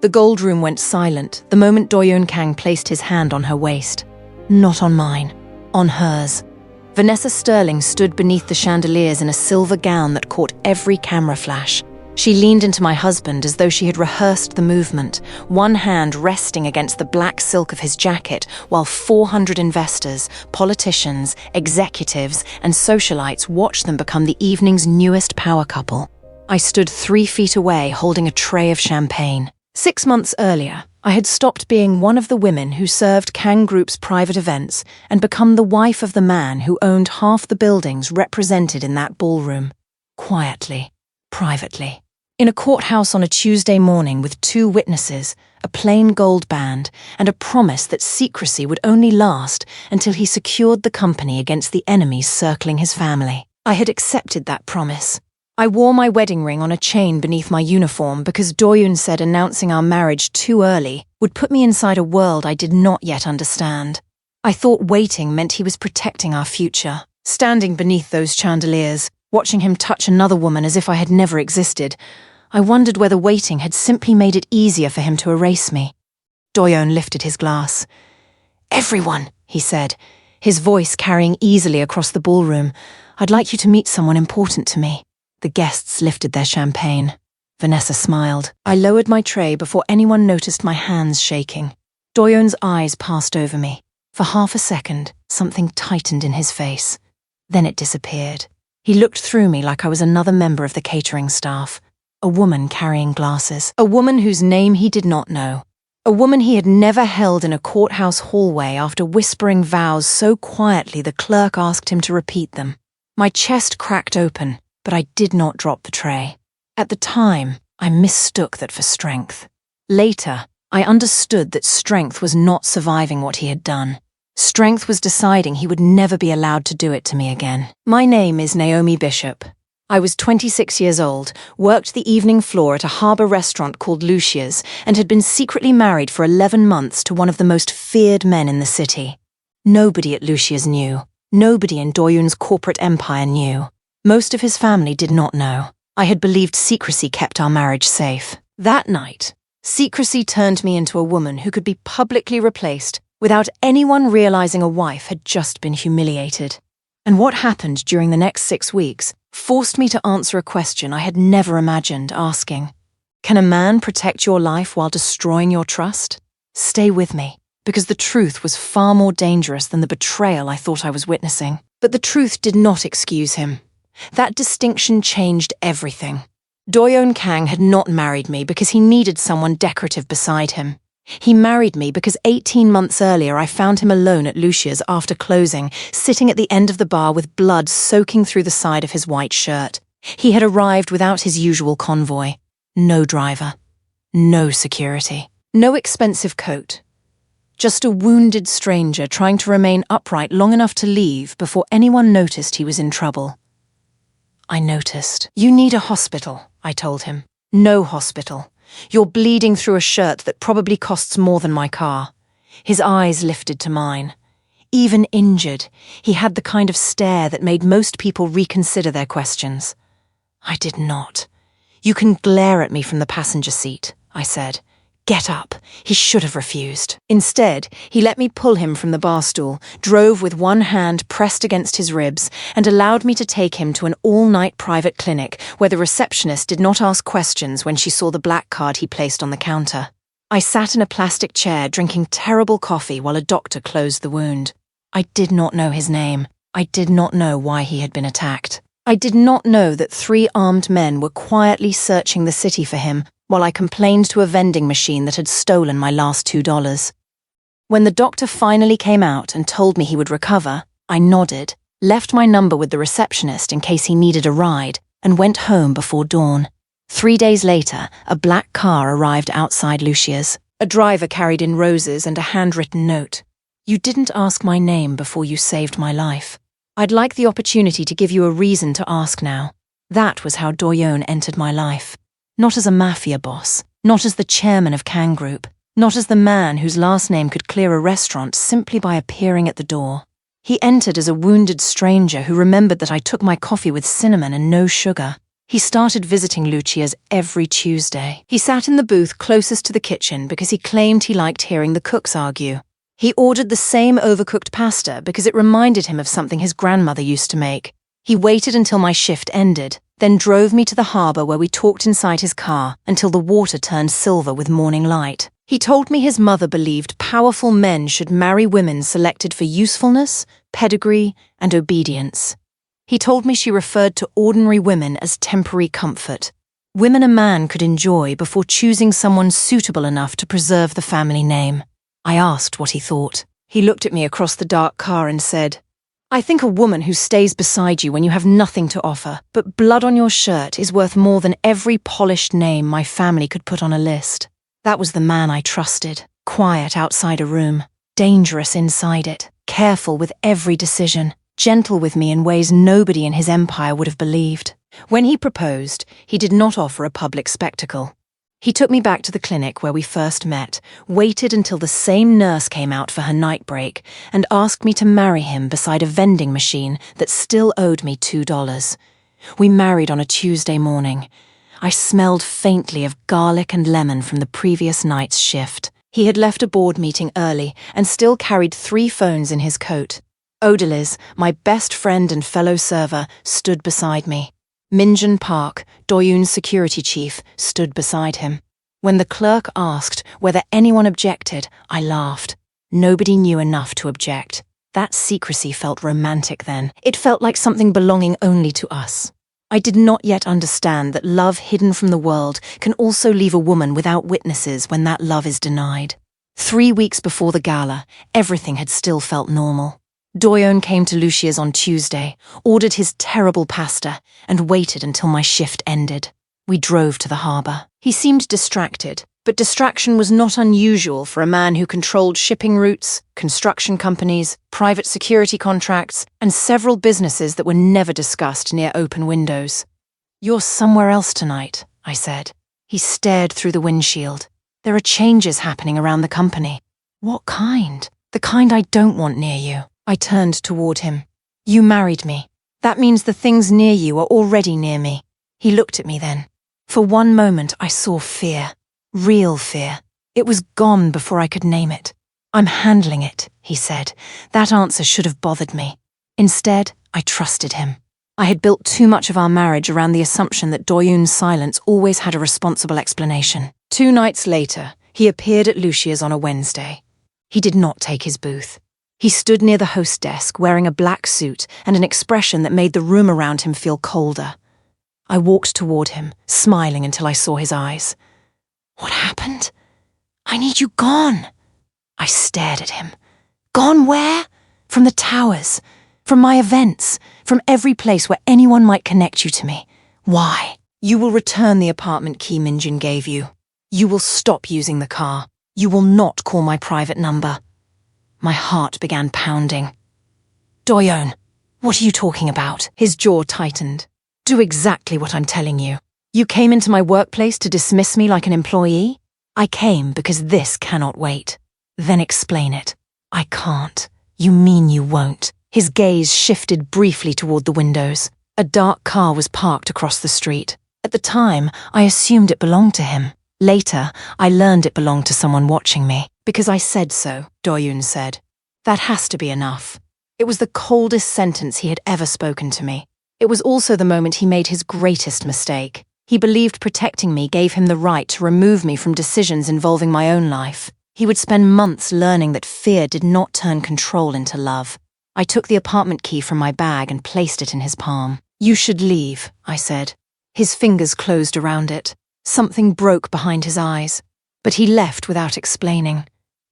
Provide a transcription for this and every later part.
The gold room went silent the moment Doyoon Kang placed his hand on her waist. Not on mine, on hers. Vanessa Sterling stood beneath the chandeliers in a silver gown that caught every camera flash. She leaned into my husband as though she had rehearsed the movement, one hand resting against the black silk of his jacket, while 400 investors, politicians, executives, and socialites watched them become the evening's newest power couple. I stood 3 feet away holding a tray of champagne. 6 months earlier, I had stopped being one of the women who served Kang Group's private events and become the wife of the man who owned half the buildings represented in that ballroom. Quietly, privately. In a courthouse on a Tuesday morning with 2 witnesses, a plain gold band, and a promise that secrecy would only last until he secured the company against the enemies circling his family. I had accepted that promise. I wore my wedding ring on a chain beneath my uniform because Doyoon said announcing our marriage too early would put me inside a world I did not yet understand. I thought waiting meant he was protecting our future. Standing beneath those chandeliers, watching him touch another woman as if I had never existed, I wondered whether waiting had simply made it easier for him to erase me. Doyoon lifted his glass. "Everyone," he said, his voice carrying easily across the ballroom, "I'd like you to meet someone important to me." The guests lifted their champagne. Vanessa smiled. I lowered my tray before anyone noticed my hands shaking. Doyoon's eyes passed over me. For half a second, something tightened in his face. Then it disappeared. He looked through me like I was another member of the catering staff. A woman carrying glasses. A woman whose name he did not know. A woman he had never held in a courthouse hallway after whispering vows so quietly the clerk asked him to repeat them. My chest cracked open, but I did not drop the tray. At the time, I mistook that for strength. Later, I understood that strength was not surviving what he had done. Strength was deciding he would never be allowed to do it to me again. My name is Naomi Bishop. I was 26 years old, worked the evening floor at a harbour restaurant called Lucia's, and had been secretly married for 11 months to one of the most feared men in the city. Nobody at Lucia's knew. Nobody in Doyoon's corporate empire knew. Most of his family did not know. I had believed secrecy kept our marriage safe. That night, secrecy turned me into a woman who could be publicly replaced without anyone realizing a wife had just been humiliated. And what happened during the next 6 weeks forced me to answer a question I had never imagined asking. Can a man protect your life while destroying your trust? Stay with me, because the truth was far more dangerous than the betrayal I thought I was witnessing. But the truth did not excuse him. That distinction changed everything. Doyoon Kang had not married me because he needed someone decorative beside him. He married me because 18 months earlier I found him alone at Lucia's after closing, sitting at the end of the bar with blood soaking through the side of his white shirt. He had arrived without his usual convoy. No driver. No security. No expensive coat. Just a wounded stranger trying to remain upright long enough to leave before anyone noticed he was in trouble. I noticed. "You need a hospital," I told him. "No hospital. You're bleeding through a shirt that probably costs more than my car." His eyes lifted to mine. Even injured, he had the kind of stare that made most people reconsider their questions. I did not. "You can glare at me from the passenger seat," I said. "Get up." He should have refused. Instead, he let me pull him from the bar stool, drove with one hand pressed against his ribs, and allowed me to take him to an all-night private clinic where the receptionist did not ask questions when she saw the black card he placed on the counter. I sat in a plastic chair drinking terrible coffee while a doctor closed the wound. I did not know his name. I did not know why he had been attacked. I did not know that 3 armed men were quietly searching the city for him while I complained to a vending machine that had stolen my last $2. When the doctor finally came out and told me he would recover, I nodded, left my number with the receptionist in case he needed a ride, and went home before dawn. 3 days later, a black car arrived outside Lucia's. A driver carried in roses and a handwritten note. "You didn't ask my name before you saved my life. I'd like the opportunity to give you a reason to ask now." That was how Doyoon entered my life. Not as a mafia boss, not as the chairman of Kang Group, not as the man whose last name could clear a restaurant simply by appearing at the door. He entered as a wounded stranger who remembered that I took my coffee with cinnamon and no sugar. He started visiting Lucia's every Tuesday. He sat in the booth closest to the kitchen because he claimed he liked hearing the cooks argue. He ordered the same overcooked pasta because it reminded him of something his grandmother used to make. He waited until my shift ended, then drove me to the harbour where we talked inside his car until the water turned silver with morning light. He told me his mother believed powerful men should marry women selected for usefulness, pedigree, and obedience. He told me she referred to ordinary women as temporary comfort, women a man could enjoy before choosing someone suitable enough to preserve the family name. I asked what he thought. He looked at me across the dark car and said, "I think a woman who stays beside you when you have nothing to offer, but blood on your shirt is worth more than every polished name my family could put on a list." That was the man I trusted, quiet outside a room, dangerous inside it, careful with every decision, gentle with me in ways nobody in his empire would have believed. When he proposed, he did not offer a public spectacle. He took me back to the clinic where we first met, waited until the same nurse came out for her night break, and asked me to marry him beside a vending machine that still owed me $2. We married on a Tuesday morning. I smelled faintly of garlic and lemon from the previous night's shift. He had left a board meeting early and still carried 3 phones in his coat. Odalys, my best friend and fellow server, stood beside me. Minjun Park, Doyoon's security chief, stood beside him. When the clerk asked whether anyone objected, I laughed. Nobody knew enough to object. That secrecy felt romantic then. It felt like something belonging only to us. I did not yet understand that love hidden from the world can also leave a woman without witnesses when that love is denied. 3 weeks before the gala, everything had still felt normal. Doyoon came to Lucia's on Tuesday, ordered his terrible pasta, and waited until my shift ended. We drove to the harbour. He seemed distracted, but distraction was not unusual for a man who controlled shipping routes, construction companies, private security contracts, and several businesses that were never discussed near open windows. "You're somewhere else tonight," I said. He stared through the windshield. "There are changes happening around the company." "What kind?" "The kind I don't want near you." I turned toward him. "You married me. That means the things near you are already near me." He looked at me then. For one moment I saw fear. Real fear. It was gone before I could name it. "I'm handling it," he said. That answer should have bothered me. Instead, I trusted him. I had built too much of our marriage around the assumption that Doyoon's silence always had a responsible explanation. 2 nights later, he appeared at Lucia's on a Wednesday. He did not take his booth. He stood near the host desk wearing a black suit and an expression that made the room around him feel colder. I walked toward him, smiling until I saw his eyes. "What happened?" "I need you gone." I stared at him. "Gone where?" "From the towers, from my events, from every place where anyone might connect you to me." "Why?" "You will return the apartment key Minjun gave you. You will stop using the car. You will not call my private number." My heart began pounding. "Doyoon, what are you talking about?" His jaw tightened. "Do exactly what I'm telling you. You came into my workplace to dismiss me like an employee? I came because this cannot wait." "Then explain it." "I can't." "You mean you won't?" His gaze shifted briefly toward the windows. A dark car was parked across the street. At the time, I assumed it belonged to him. Later, I learned it belonged to someone watching me. "Because I said so," Doyoon said. "That has to be enough." It was the coldest sentence he had ever spoken to me. It was also the moment he made his greatest mistake. He believed protecting me gave him the right to remove me from decisions involving my own life. He would spend months learning that fear did not turn control into love. I took the apartment key from my bag and placed it in his palm. "You should leave," I said. His fingers closed around it. Something broke behind his eyes. But he left without explaining.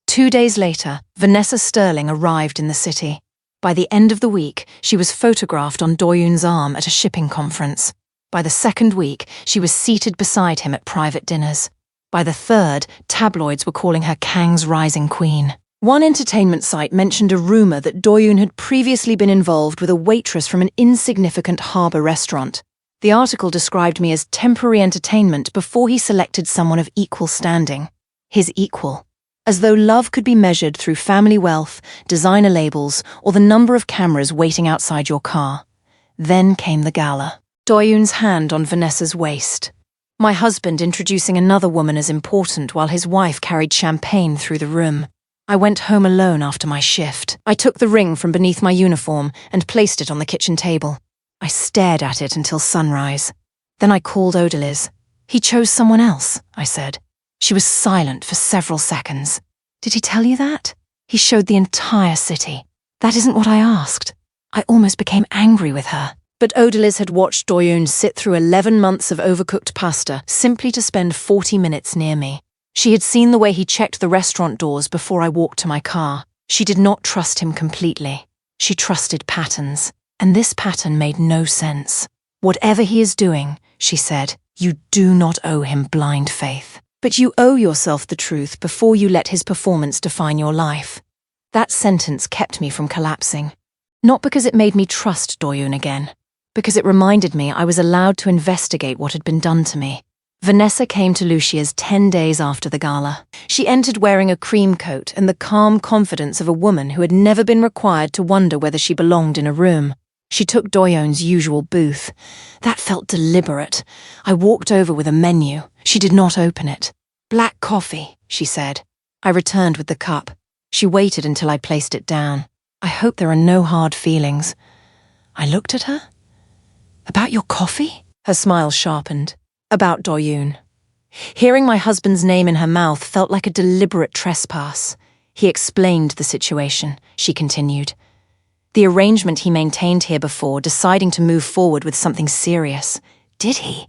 2 days later, Vanessa Sterling arrived in the city. By the end of the week, she was photographed on Doyoon's arm at a shipping conference. By the 2nd week, she was seated beside him at private dinners. By the 3rd, tabloids were calling her Kang's rising queen. One entertainment site mentioned a rumor that Doyoon had previously been involved with a waitress from an insignificant harbor restaurant. The article described me as temporary entertainment before he selected someone of equal standing. His equal. As though love could be measured through family wealth, designer labels, or the number of cameras waiting outside your car. Then came the gala. Doyoon's hand on Vanessa's waist. My husband introducing another woman as important while his wife carried champagne through the room. I went home alone after my shift. I took the ring from beneath my uniform and placed it on the kitchen table. I stared at it until sunrise. Then I called Odaliz. He chose someone else, I said. She was silent for several seconds. Did he tell you that? He showed the entire city. That isn't what I asked. I almost became angry with her. But Odaliz had watched Doyoon sit through 11 months of overcooked pasta simply to spend 40 minutes near me. She had seen the way he checked the restaurant doors before I walked to my car. She did not trust him completely. She trusted patterns, and this pattern made no sense. Whatever he is doing, she said, you do not owe him blind faith. But you owe yourself the truth before you let his performance define your life. That sentence kept me from collapsing. Not because it made me trust Doyoon again, because it reminded me I was allowed to investigate what had been done to me. Vanessa came to Lucia's 10 days after the gala. She entered wearing a cream coat and the calm confidence of a woman who had never been required to wonder whether she belonged in a room. She took Doyoon's usual booth. That felt deliberate. I walked over with a menu. She did not open it. Black coffee, she said. I returned with the cup. She waited until I placed it down. I hope there are no hard feelings. I looked at her. About your coffee? Her smile sharpened. About Doyoon. Hearing my husband's name in her mouth felt like a deliberate trespass. He explained the situation, she continued. The arrangement he maintained here before, deciding to move forward with something serious. Did he?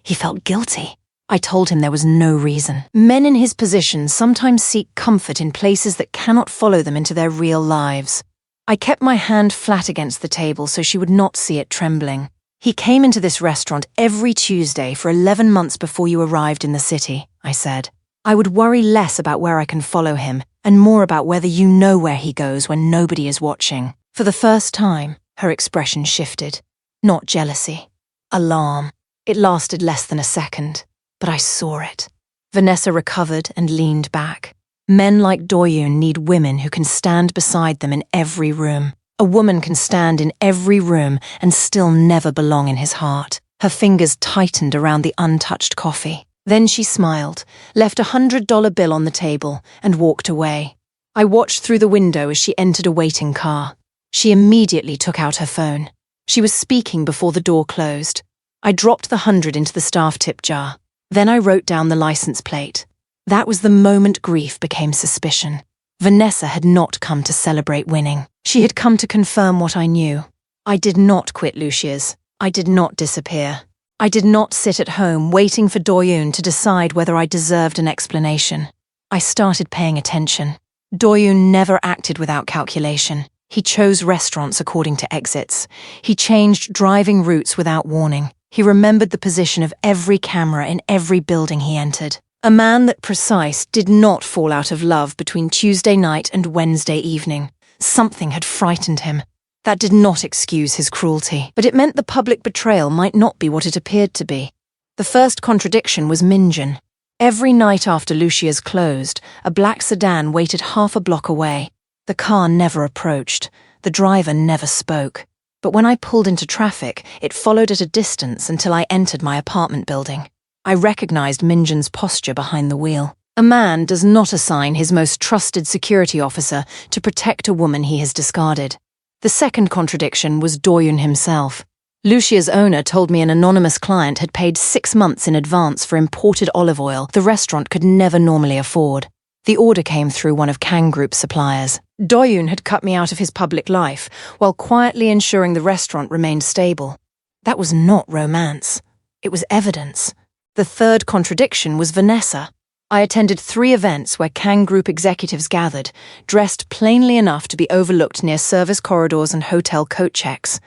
He felt guilty. I told him there was no reason. Men in his position sometimes seek comfort in places that cannot follow them into their real lives. I kept my hand flat against the table so she would not see it trembling. He came into this restaurant every Tuesday for 11 months before you arrived in the city, I said. I would worry less about where I can follow him and more about whether you know where he goes when nobody is watching. For the first time, her expression shifted. Not jealousy. Alarm. It lasted less than a second, but I saw it. Vanessa recovered and leaned back. Men like Doyoon need women who can stand beside them in every room. A woman can stand in every room and still never belong in his heart. Her fingers tightened around the untouched coffee. Then she smiled, left a $100 bill on the table, and walked away. I watched through the window as she entered a waiting car. She immediately took out her phone. She was speaking before the door closed. I dropped the 100 into the staff tip jar. Then I wrote down the license plate. That was the moment grief became suspicion. Vanessa had not come to celebrate winning. She had come to confirm what I knew. I did not quit Lucia's. I did not disappear. I did not sit at home waiting for Doyoon to decide whether I deserved an explanation. I started paying attention. Doyoon never acted without calculation. He chose restaurants according to exits. He changed driving routes without warning. He remembered the position of every camera in every building he entered. A man that precise did not fall out of love between Tuesday night and Wednesday evening. Something had frightened him. That did not excuse his cruelty, but it meant the public betrayal might not be what it appeared to be. The first contradiction was Minjin. Every night after Lucia's closed, a black sedan waited half a block away. The car never approached. The driver never spoke. But when I pulled into traffic, it followed at a distance until I entered my apartment building. I recognized Minjin's posture behind the wheel. A man does not assign his most trusted security officer to protect a woman he has discarded. The second contradiction was Doyoon himself. Lucia's owner told me an anonymous client had paid 6 months in advance for imported olive oil the restaurant could never normally afford. The order came through one of Kang Group's suppliers. Doyoon had cut me out of his public life, while quietly ensuring the restaurant remained stable. That was not romance. It was evidence. The third contradiction was Vanessa. I attended 3 events where Kang Group executives gathered, dressed plainly enough to be overlooked near service corridors and hotel coat checks.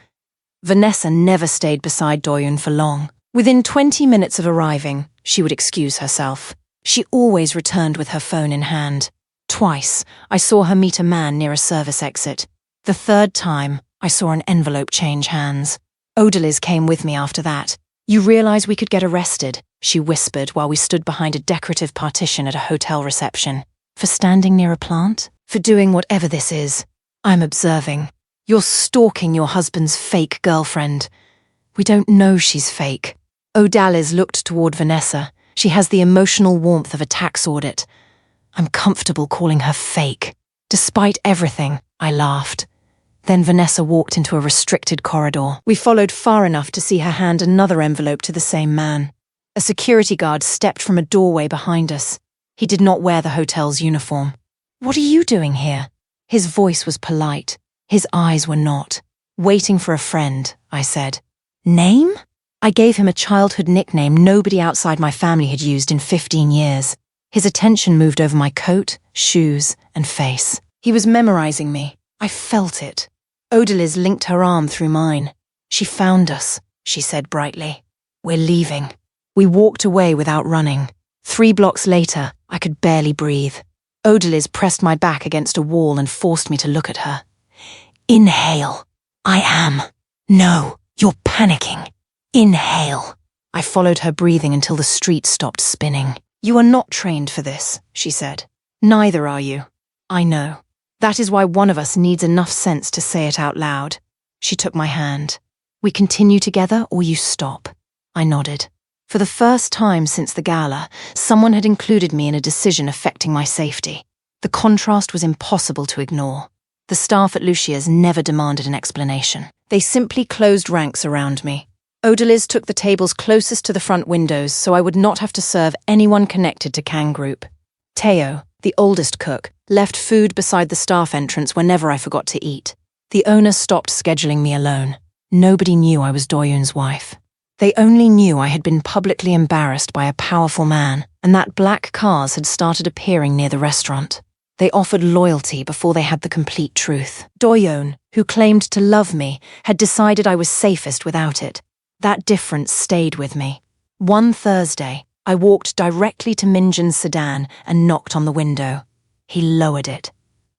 Vanessa never stayed beside Doyoon for long. Within 20 minutes of arriving, she would excuse herself. She always returned with her phone in hand. Twice, I saw her meet a man near a service exit. The third time, I saw an envelope change hands. Odaliz came with me after that. You realize we could get arrested, she whispered while we stood behind a decorative partition at a hotel reception. For standing near a plant? For doing whatever this is. I'm observing. You're stalking your husband's fake girlfriend. We don't know she's fake. Odalis looked toward Vanessa. She has the emotional warmth of a tax audit. I'm comfortable calling her fake. Despite everything, I laughed. Then Vanessa walked into a restricted corridor. We followed far enough to see her hand another envelope to the same man. A security guard stepped from a doorway behind us. He did not wear the hotel's uniform. "What are you doing here?" His voice was polite. His eyes were not. "Waiting for a friend," I said. "Name?" I gave him a childhood nickname nobody outside my family had used in 15 years. His attention moved over my coat, shoes, and face. He was memorizing me. I felt it. Odalis linked her arm through mine. "She found us," she said brightly. "We're leaving." We walked away without running. 3 blocks later, I could barely breathe. Odalis pressed my back against a wall and forced me to look at her. "Inhale." "I am." "No, you're panicking." "Inhale." I followed her breathing until the street stopped spinning. "You are not trained for this," she said. "Neither are you." "I know. That is why one of us needs enough sense to say it out loud." She took my hand. "We continue together or you stop." I nodded. For the first time since the gala, someone had included me in a decision affecting my safety. The contrast was impossible to ignore. The staff at Lucia's never demanded an explanation. They simply closed ranks around me. Odalis took the tables closest to the front windows so I would not have to serve anyone connected to Kang Group. Teo, the oldest cook, left food beside the staff entrance whenever I forgot to eat. The owner stopped scheduling me alone. Nobody knew I was Doyoon's wife. They only knew I had been publicly embarrassed by a powerful man, and that black cars had started appearing near the restaurant. They offered loyalty before they had the complete truth. Doyoon, who claimed to love me, had decided I was safest without it. That difference stayed with me. One Thursday, I walked directly to Minjun's sedan and knocked on the window. He lowered it.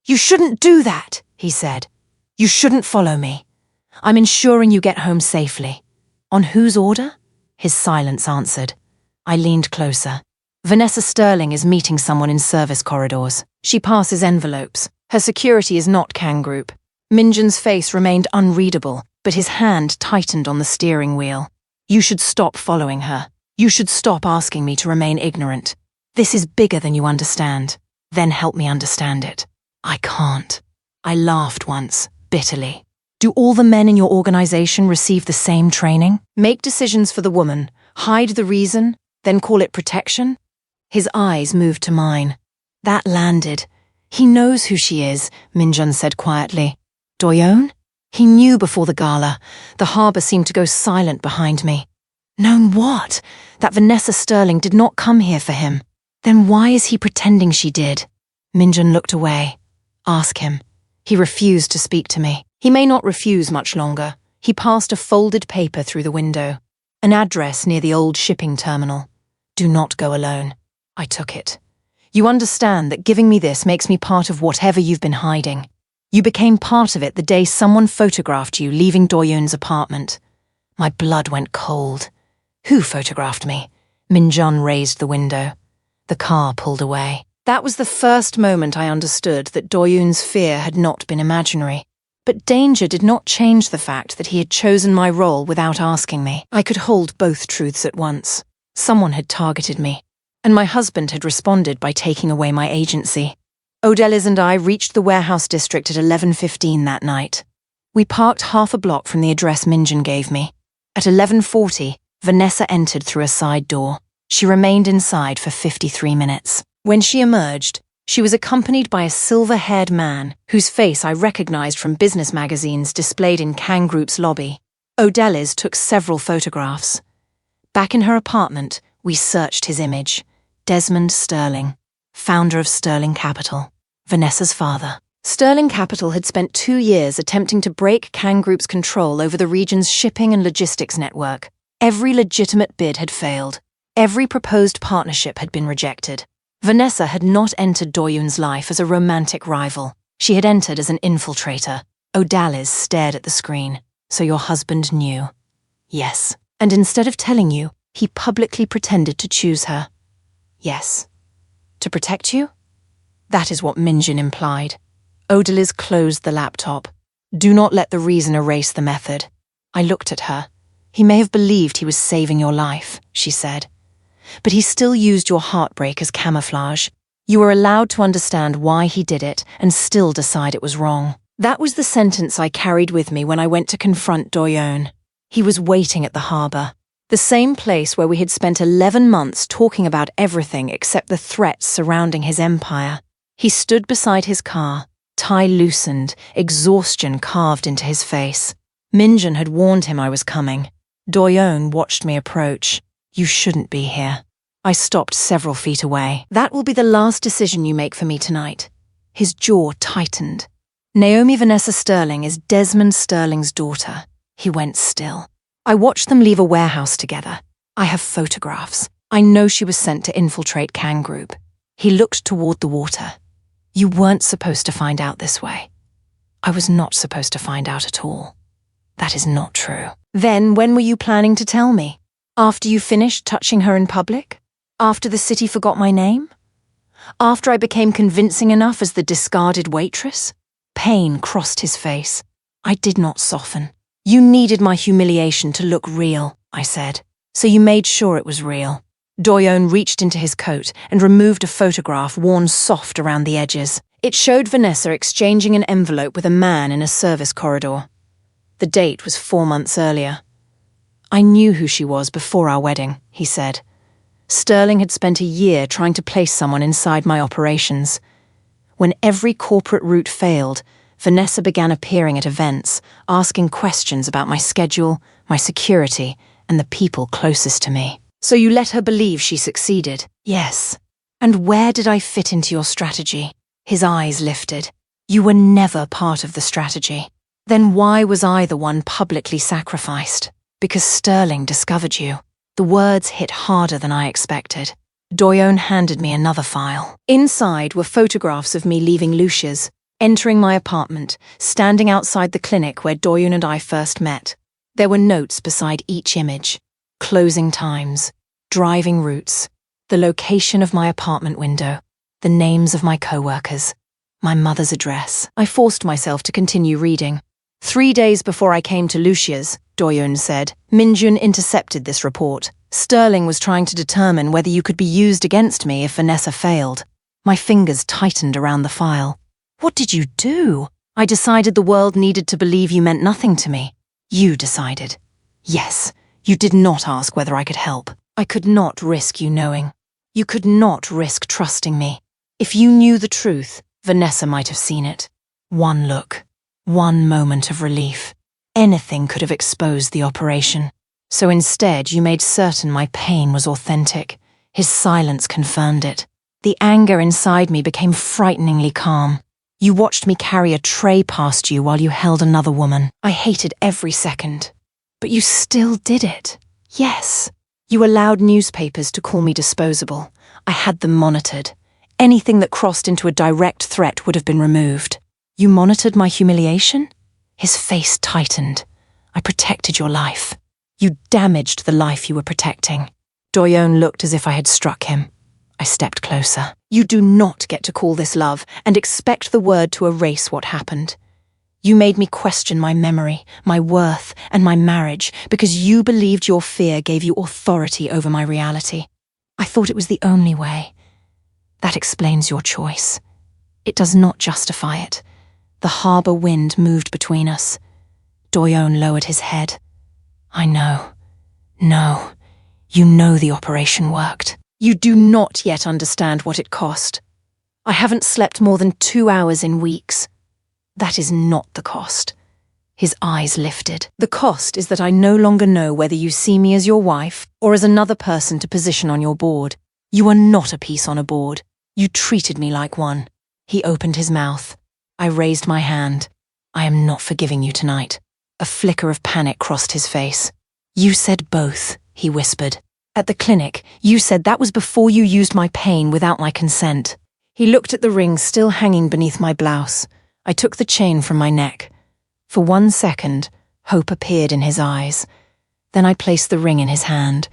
"You shouldn't do that," he said. "You shouldn't follow me. I'm ensuring you get home safely." "On whose order?" His silence answered. I leaned closer. "Vanessa Sterling is meeting someone in service corridors. She passes envelopes. Her security is not Kang Group." Minjun's face remained unreadable, but his hand tightened on the steering wheel. "You should stop following her. You should stop asking me to remain ignorant. This is bigger than you understand. Then help me understand it." "I can't." I laughed once, bitterly. "Do all the men in your organization receive the same training? Make decisions for the woman, hide the reason, then call it protection?" His eyes moved to mine. That landed. "He knows who she is," Minjun said quietly. "Doyoon?" He knew before the gala. The harbor seemed to go silent behind me. "Known what? That Vanessa Sterling did not come here for him. Then why is he pretending she did?" Minjun looked away. "Ask him." He refused to speak to me. He may not refuse much longer. He passed a folded paper through the window. An address near the old shipping terminal. "Do not go alone." I took it. "You understand that giving me this makes me part of whatever you've been hiding. You became part of it the day someone photographed you leaving Doyoon's apartment." My blood went cold. "Who photographed me?" Minjun raised the window. The car pulled away. That was the first moment I understood that Doyoon's fear had not been imaginary. But danger did not change the fact that he had chosen my role without asking me. I could hold both truths at once. Someone had targeted me, and my husband had responded by taking away my agency. Odalis and I reached the warehouse district at 11:15 that night. We parked half a block from the address Minjun gave me. At 11:40, Vanessa entered through a side door. She remained inside for 53 minutes. When she emerged, she was accompanied by a silver-haired man whose face I recognized from business magazines displayed in Kang Group's lobby. Odalis took several photographs. Back in her apartment, we searched his image. Desmond Sterling, founder of Sterling Capital, Vanessa's father. Sterling Capital had spent 2 years attempting to break Kang Group's control over the region's shipping and logistics network. Every legitimate bid had failed. Every proposed partnership had been rejected. Vanessa had not entered Doyoon's life as a romantic rival. She had entered as an infiltrator. Odalis stared at the screen. "So your husband knew?" "Yes." "And instead of telling you, he publicly pretended to choose her?" "Yes." "To protect you?" That is what Minjun implied. Odalis closed the laptop. "Do not let the reason erase the method." I looked at her. He may have believed he was saving your life, she said. But he still used your heartbreak as camouflage. You were allowed to understand why he did it and still decide it was wrong. That was the sentence I carried with me when I went to confront Doyoon. He was waiting at the harbour, the same place where we had spent 11 months talking about everything except the threats surrounding his empire. He stood beside his car, tie loosened, exhaustion carved into his face. Minjun had warned him I was coming. Doyoon watched me approach. You shouldn't be here. I stopped several feet away. That will be the last decision you make for me tonight. His jaw tightened. Naomi Vanessa Sterling is Desmond Sterling's daughter. He went still. I watched them leave a warehouse together. I have photographs. I know she was sent to infiltrate Kang Group. He looked toward the water. You weren't supposed to find out this way. I was not supposed to find out at all. That is not true. Then when were you planning to tell me? After you finished touching her in public? After the city forgot my name? After I became convincing enough as the discarded waitress? Pain crossed his face. I did not soften. You needed my humiliation to look real, I said. So you made sure it was real. Doyoon reached into his coat and removed a photograph worn soft around the edges. It showed Vanessa exchanging an envelope with a man in a service corridor. The date was 4 months earlier. I knew who she was before our wedding, he said. Sterling had spent a year trying to place someone inside my operations. When every corporate route failed, Vanessa began appearing at events, asking questions about my schedule, my security, and the people closest to me. So you let her believe she succeeded? Yes. And where did I fit into your strategy? His eyes lifted. You were never part of the strategy. Then why was I the one publicly sacrificed? Because Sterling discovered you. The words hit harder than I expected. Doyoon handed me another file. Inside were photographs of me leaving Lucia's, entering my apartment, standing outside the clinic where Doyoon and I first met. There were notes beside each image. Closing times, driving routes, the location of my apartment window, the names of my co-workers, my mother's address. I forced myself to continue reading. 3 days before I came to Lucia's, Doyoon said, Minjun intercepted this report. Sterling was trying to determine whether you could be used against me if Vanessa failed. My fingers tightened around the file. What did you do? I decided the world needed to believe you meant nothing to me. You decided. Yes, you did not ask whether I could help. I could not risk you knowing. You could not risk trusting me. If you knew the truth, Vanessa might have seen it. One look, one moment of relief. Anything could have exposed the operation. So instead, you made certain my pain was authentic. His silence confirmed it. The anger inside me became frighteningly calm. You watched me carry a tray past you while you held another woman. I hated every second. But you still did it. Yes. You allowed newspapers to call me disposable. I had them monitored. Anything that crossed into a direct threat would have been removed. You monitored my humiliation? His face tightened. I protected your life. You damaged the life you were protecting. Doyoon looked as if I had struck him. I stepped closer. You do not get to call this love and expect the word to erase what happened. You made me question my memory, my worth, and my marriage because you believed your fear gave you authority over my reality. I thought it was the only way. That explains your choice. It does not justify it. The harbour wind moved between us. Doyoon lowered his head. I know. No. You know the operation worked. You do not yet understand what it cost. I haven't slept more than 2 hours in weeks. That is not the cost. His eyes lifted. The cost is that I no longer know whether you see me as your wife or as another person to position on your board. You are not a piece on a board. You treated me like one. He opened his mouth. I raised my hand. I am not forgiving you tonight. A flicker of panic crossed his face. You said both, he whispered. At the clinic, you said that was before you used my pain without my consent. He looked at the ring still hanging beneath my blouse. I took the chain from my neck. For 1 second, hope appeared in his eyes. Then I placed the ring in his hand.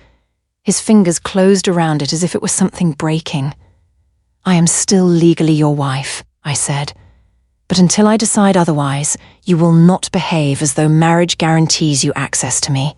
His fingers closed around it as if it was something breaking. I am still legally your wife, I said. But until I decide otherwise, you will not behave as though marriage guarantees you access to me.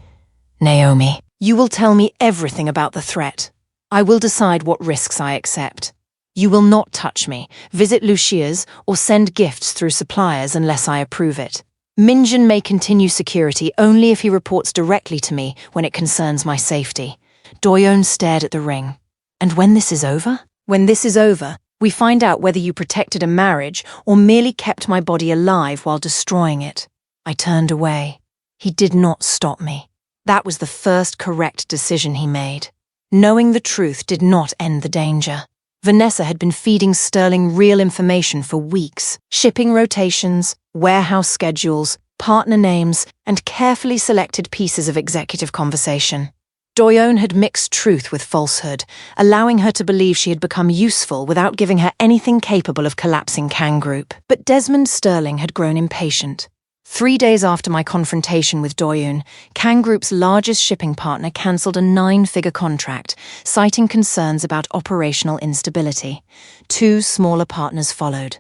Naomi, you will tell me everything about the threat. I will decide what risks I accept. You will not touch me, visit Lucia's, or send gifts through suppliers unless I approve it. Minjin may continue security only if he reports directly to me when it concerns my safety. Doyoon stared at the ring. And when this is over? When this is over, we find out whether you protected a marriage or merely kept my body alive while destroying it. I turned away. He did not stop me. That was the first correct decision he made. Knowing the truth did not end the danger. Vanessa had been feeding Sterling real information for weeks. Shipping rotations, warehouse schedules, partner names, and carefully selected pieces of executive conversation. Doyoon had mixed truth with falsehood, allowing her to believe she had become useful without giving her anything capable of collapsing Kang Group. But Desmond Sterling had grown impatient. 3 days after my confrontation with Doyoon, Kang Group's largest shipping partner cancelled a 9-figure contract, citing concerns about operational instability. 2 smaller partners followed.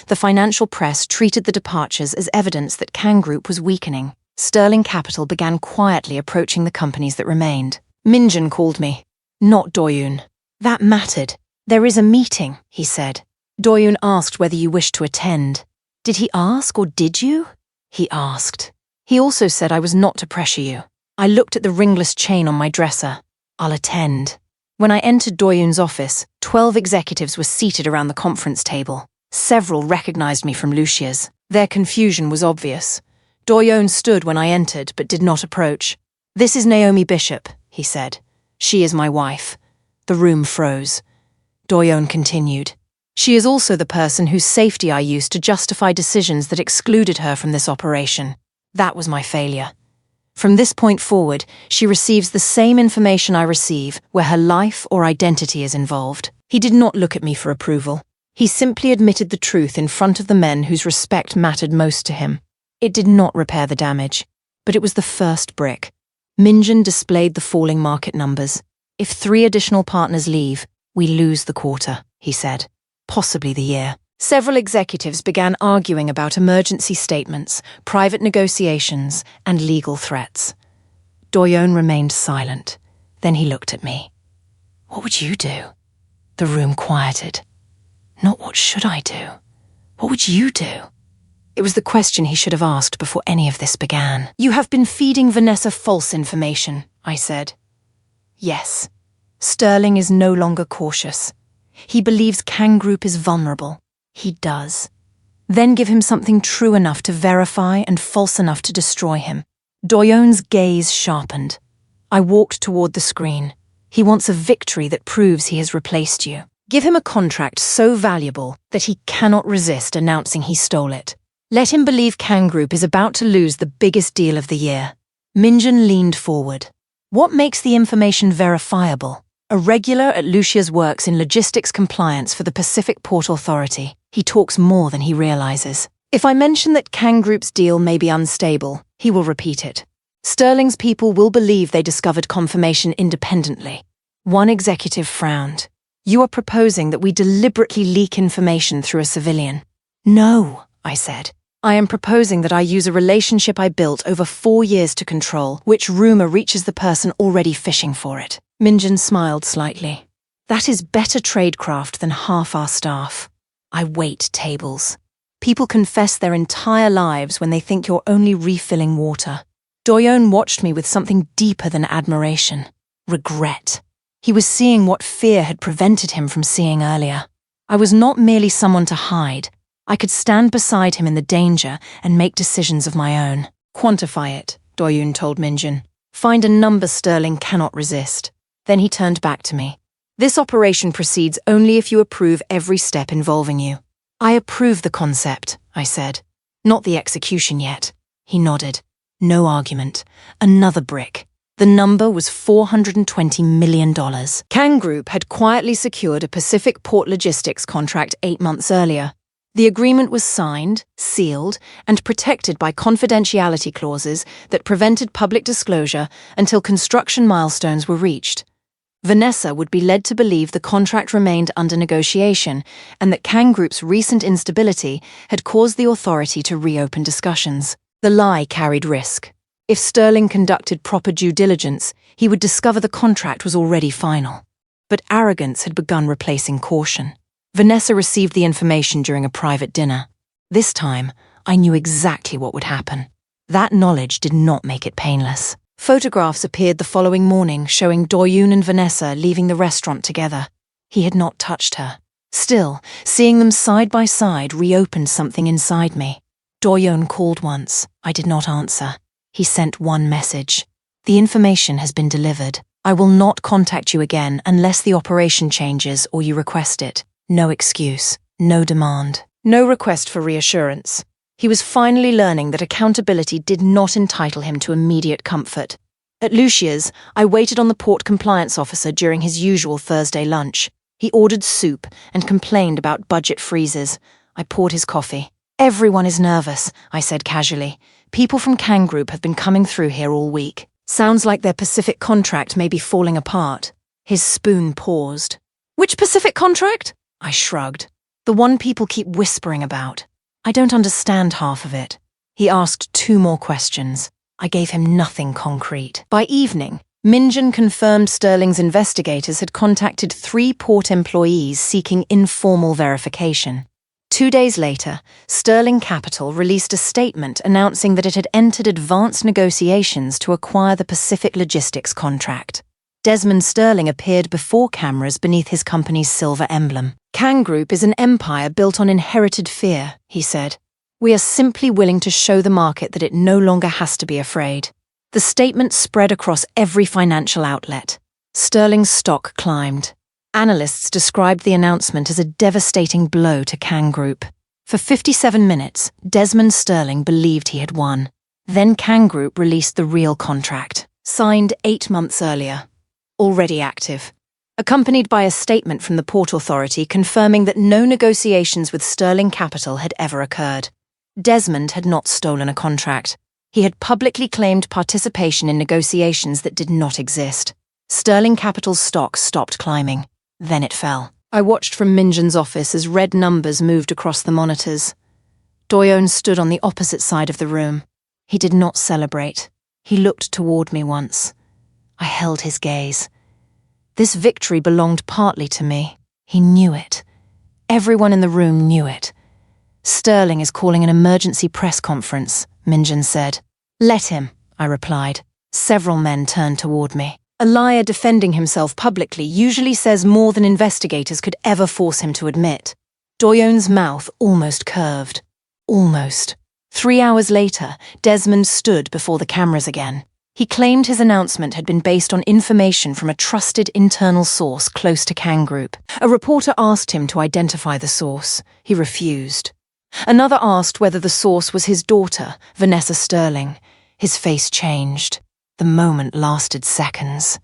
The financial press treated the departures as evidence that Kang Group was weakening. Sterling Capital began quietly approaching the companies that remained. Minjin called me. Not Doyoon. That mattered. There is a meeting, he said. Doyoon asked whether you wished to attend. Did he ask, or did you? He asked. He also said I was not to pressure you. I looked at the ringless chain on my dresser. I'll attend. When I entered Doyoon's office, 12 executives were seated around the conference table. Several recognized me from Lucia's. Their confusion was obvious. Doyoon stood when I entered, but did not approach. This is Naomi Bishop, he said. She is my wife. The room froze. Doyoon continued. She is also the person whose safety I used to justify decisions that excluded her from this operation. That was my failure. From this point forward, she receives the same information I receive, where her life or identity is involved. He did not look at me for approval. He simply admitted the truth in front of the men whose respect mattered most to him. It did not repair the damage, but it was the first brick. Minjin displayed the falling market numbers. If 3 additional partners leave, we lose the quarter, he said. Possibly the year. Several executives began arguing about emergency statements, private negotiations, and legal threats. Doyoon remained silent. Then he looked at me. What would you do? The room quieted. Not what should I do? What would you do? It was the question he should have asked before any of this began. You have been feeding Vanessa false information, I said. Yes. Sterling is no longer cautious. He believes Kang Group is vulnerable. He does. Then give him something true enough to verify and false enough to destroy him. Doyoon's gaze sharpened. I walked toward the screen. He wants a victory that proves he has replaced you. Give him a contract so valuable that he cannot resist announcing he stole it. Let him believe Kang Group is about to lose the biggest deal of the year. Minjin leaned forward. What makes the information verifiable? A regular at Lucia's works in logistics compliance for the Pacific Port Authority. He talks more than he realizes. If I mention that Kang Group's deal may be unstable, he will repeat it. Sterling's people will believe they discovered confirmation independently. One executive frowned. You are proposing that we deliberately leak information through a civilian. No, I said. I am proposing that I use a relationship I built over 4 years to control which rumor reaches the person already fishing for it. Minjin smiled slightly. That is better tradecraft than half our staff. I wait tables. People confess their entire lives when they think you're only refilling water. Doyoon watched me with something deeper than admiration. Regret. He was seeing what fear had prevented him from seeing earlier. I was not merely someone to hide. I could stand beside him in the danger and make decisions of my own. Quantify it, Doyoon told Minjin. Find a number Sterling cannot resist. Then he turned back to me. This operation proceeds only if you approve every step involving you. I approve the concept, I said. Not the execution yet. He nodded. No argument. Another brick. The number was $420 million. Kang Group had quietly secured a Pacific Port Logistics contract 8 months earlier. The agreement was signed, sealed, and protected by confidentiality clauses that prevented public disclosure until construction milestones were reached. Vanessa would be led to believe the contract remained under negotiation and that Kang Group's recent instability had caused the authority to reopen discussions. The lie carried risk. If Sterling conducted proper due diligence, he would discover the contract was already final. But arrogance had begun replacing caution. Vanessa received the information during a private dinner. This time, I knew exactly what would happen. That knowledge did not make it painless. Photographs appeared the following morning showing Doyoon and Vanessa leaving the restaurant together. He had not touched her. Still, seeing them side by side reopened something inside me. Doyoon called once. I did not answer. He sent one message. The information has been delivered. I will not contact you again unless the operation changes or you request it. No excuse, no demand, no request for reassurance. He was finally learning that accountability did not entitle him to immediate comfort. At Lucia's, I waited on the port compliance officer during his usual Thursday lunch. He ordered soup and complained about budget freezes. I poured his coffee. Everyone is nervous, I said casually. People from Kang Group have been coming through here all week. Sounds like their Pacific contract may be falling apart. His spoon paused. Which Pacific contract? I shrugged. The one people keep whispering about. I don't understand half of it. He asked 2 more questions. I gave him nothing concrete. By evening, Minjin confirmed Sterling's investigators had contacted 3 port employees seeking informal verification. 2 days later, Sterling Capital released a statement announcing that it had entered advanced negotiations to acquire the Pacific Logistics contract. Desmond Sterling appeared before cameras beneath his company's silver emblem. Kang Group is an empire built on inherited fear, he said. We are simply willing to show the market that it no longer has to be afraid. The statement spread across every financial outlet. Sterling's stock climbed. Analysts described the announcement as a devastating blow to Kang Group. For 57 minutes, Desmond Sterling believed he had won. Then Kang Group released the real contract, signed 8 months earlier. Already active. Accompanied by a statement from the Port Authority confirming that no negotiations with Sterling Capital had ever occurred. Desmond had not stolen a contract. He had publicly claimed participation in negotiations that did not exist. Sterling Capital's stock stopped climbing. Then it fell. I watched from Minjin's office as red numbers moved across the monitors. Doyoon stood on the opposite side of the room. He did not celebrate. He looked toward me once. I held his gaze. This victory belonged partly to me. He knew it. Everyone in the room knew it. Sterling is calling an emergency press conference, Minjin said. Let him, I replied. Several men turned toward me. A liar defending himself publicly usually says more than investigators could ever force him to admit. Doyoon's mouth almost curved. Almost. 3 hours later, Desmond stood before the cameras again. He claimed his announcement had been based on information from a trusted internal source close to Kang Group. A reporter asked him to identify the source. He refused. Another asked whether the source was his daughter, Vanessa Sterling. His face changed. The moment lasted seconds.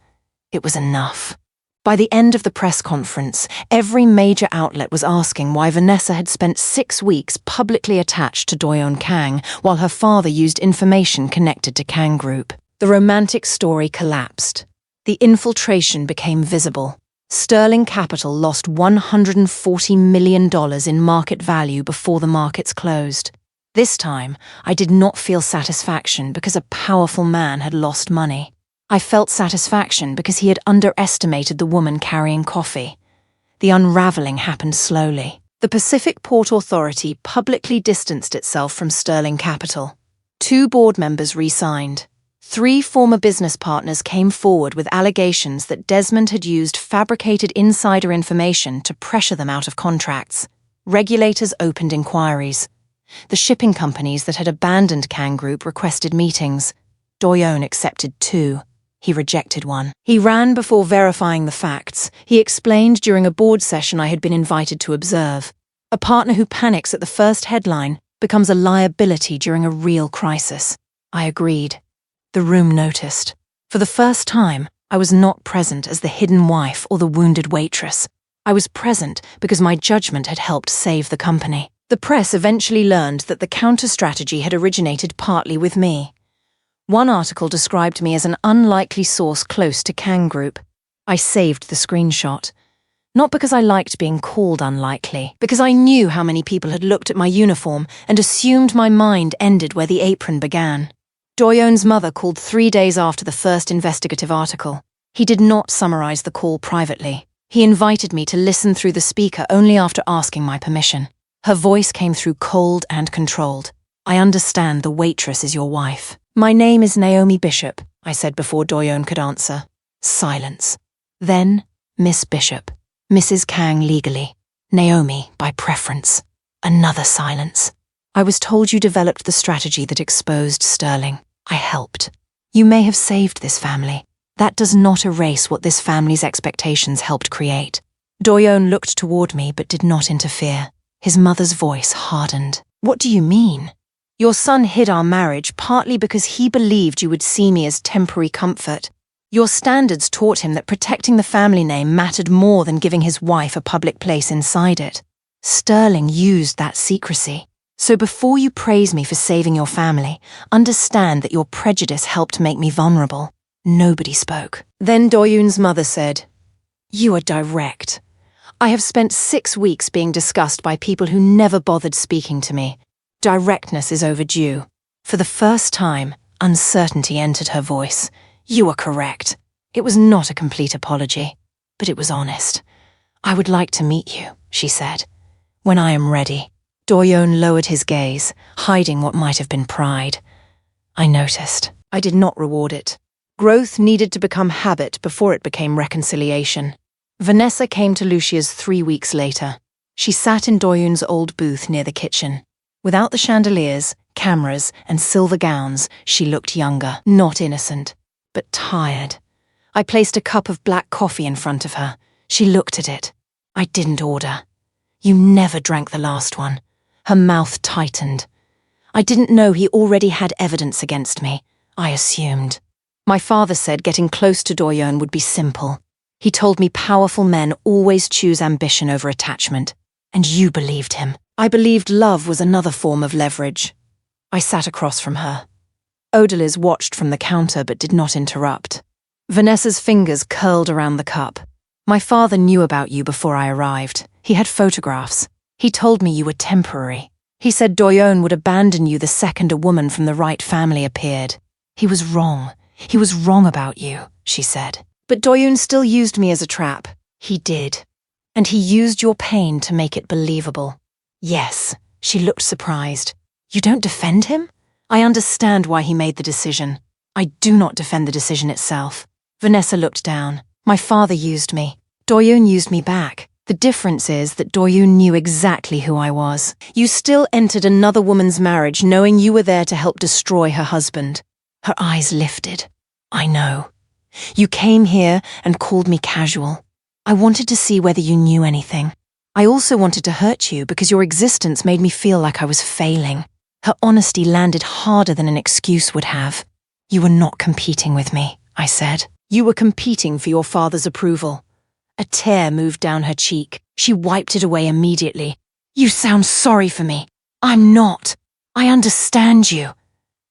It was enough. By the end of the press conference, every major outlet was asking why Vanessa had spent 6 weeks publicly attached to Doyoon Kang while her father used information connected to Kang Group. The romantic story collapsed. The infiltration became visible. Sterling Capital lost $140 million in market value before the markets closed. This time, I did not feel satisfaction because a powerful man had lost money. I felt satisfaction because he had underestimated the woman carrying coffee. The unraveling happened slowly. The Pacific Port Authority publicly distanced itself from Sterling Capital. 2 board members re-signed. 3 former business partners came forward with allegations that Desmond had used fabricated insider information to pressure them out of contracts. Regulators opened inquiries. The shipping companies that had abandoned Kang Group requested meetings. Doyoon accepted 2. He rejected one. He ran before verifying the facts. He explained during a board session I had been invited to observe. A partner who panics at the first headline becomes a liability during a real crisis. I agreed. The room noticed. For the first time, I was not present as the hidden wife or the wounded waitress. I was present because my judgment had helped save the company. The press eventually learned that the counter-strategy had originated partly with me. One article described me as an unlikely source close to Kang Group. I saved the screenshot. Not because I liked being called unlikely, because I knew how many people had looked at my uniform and assumed my mind ended where the apron began. Doyoon's mother called 3 days after the first investigative article. He did not summarize the call privately. He invited me to listen through the speaker only after asking my permission. Her voice came through cold and controlled. I understand the waitress is your wife. My name is Naomi Bishop, I said before Doyoon could answer. Silence. Then, Miss Bishop. Mrs. Kang legally. Naomi by preference. Another silence. I was told you developed the strategy that exposed Sterling. I helped. You may have saved this family. That does not erase what this family's expectations helped create. Doyoon looked toward me but did not interfere. His mother's voice hardened. What do you mean? Your son hid our marriage partly because he believed you would see me as temporary comfort. Your standards taught him that protecting the family name mattered more than giving his wife a public place inside it. Sterling used that secrecy. So before you praise me for saving your family, understand that your prejudice helped make me vulnerable. Nobody spoke. Then Doyoon's mother said, "You are direct. I have spent 6 weeks being discussed by people who never bothered speaking to me. Directness is overdue." For the first time, uncertainty entered her voice. You are correct. It was not a complete apology, but it was honest. I would like to meet you, she said. When I am ready. Doyoon lowered his gaze, hiding what might have been pride. I noticed. I did not reward it. Growth needed to become habit before it became reconciliation. Vanessa came to Lucia's 3 weeks later. She sat in Doyoon's old booth near the kitchen. Without the chandeliers, cameras, and silver gowns, she looked younger, not innocent, but tired. I placed a cup of black coffee in front of her. She looked at it. I didn't order. You never drank the last one. Her mouth tightened. I didn't know he already had evidence against me. I assumed. My father said getting close to Doyoon would be simple. He told me powerful men always choose ambition over attachment. And you believed him. I believed love was another form of leverage. I sat across from her. Odalys watched from the counter but did not interrupt. Vanessa's fingers curled around the cup. My father knew about you before I arrived. He had photographs. He told me you were temporary. He said Doyoon would abandon you the second a woman from the right family appeared. He was wrong. He was wrong about you, she said. But Doyoon still used me as a trap. He did. And he used your pain to make it believable. Yes, she looked surprised. You don't defend him? I understand why he made the decision. I do not defend the decision itself. Vanessa looked down. My father used me. Doyoon used me back. The difference is that Doyoon knew exactly who I was. You still entered another woman's marriage knowing you were there to help destroy her husband. Her eyes lifted. I know. You came here and called me casual. I wanted to see whether you knew anything. I also wanted to hurt you because your existence made me feel like I was failing. Her honesty landed harder than an excuse would have. You were not competing with me, I said. You were competing for your father's approval. A tear moved down her cheek. She wiped it away immediately. You sound sorry for me. I'm not. I understand you.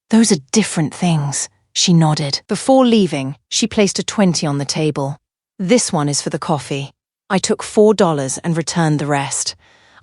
Those are different things, she nodded. Before leaving, she placed a 20 on the table. This one is for the coffee. I took $4 and returned the rest.